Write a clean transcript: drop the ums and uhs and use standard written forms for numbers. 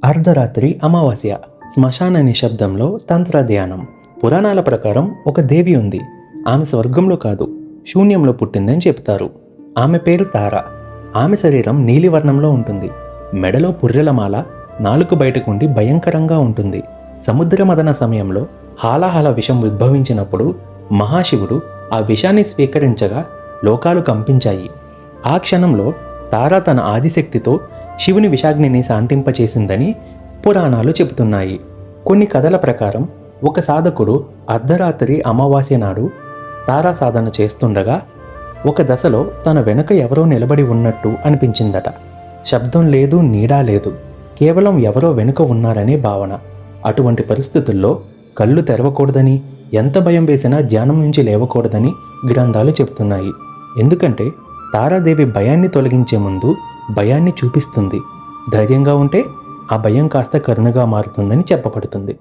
అర్ధరాత్రి అమావాస్య శ్మశాన నిశ్శబ్దంలో తంత్ర ధ్యానం. పురాణాల ప్రకారం ఒక దేవి ఉంది. ఆమె స్వర్గంలో కాదు, శూన్యంలో పుట్టిందని చెప్తారు. ఆమె పేరు తార. ఆమె శరీరం నీలివర్ణంలో ఉంటుంది. మెడలో పుర్రెలమాల, నాలుక బయటకుండి భయంకరంగా ఉంటుంది. సముద్ర మదన సమయంలో హాలాహల విషం ఉద్భవించినప్పుడు మహాశివుడు ఆ విషాన్ని స్వీకరించగా లోకాలు కంపించాయి. ఆ క్షణంలో తార తన ఆదిశక్తితో శివుని విషాగ్నిని శాంతింపచేసిందని పురాణాలు చెబుతున్నాయి. కొన్ని కథల ప్రకారం ఒక సాధకుడు అర్ధరాత్రి అమావాస్య నాడు తారా సాధన చేస్తుండగా ఒక దశలో తన వెనుక ఎవరో నిలబడి ఉన్నట్టు అనిపించిందట. శబ్దం లేదు, నీడా లేదు, కేవలం ఎవరో వెనుక ఉన్నారనే భావన. అటువంటి పరిస్థితుల్లో కళ్ళు తెరవకూడదని, ఎంత భయం వేసినా ధ్యానం నుంచి లేవకూడదని గ్రంథాలు చెబుతున్నాయి. ఎందుకంటే తారాదేవి భయాన్ని తొలగించే ముందు భయాన్ని చూపిస్తుంది. ధైర్యంగా ఉంటే ఆ భయం కాస్త కరుణగా మారుతుందని చెప్పబడుతుంది.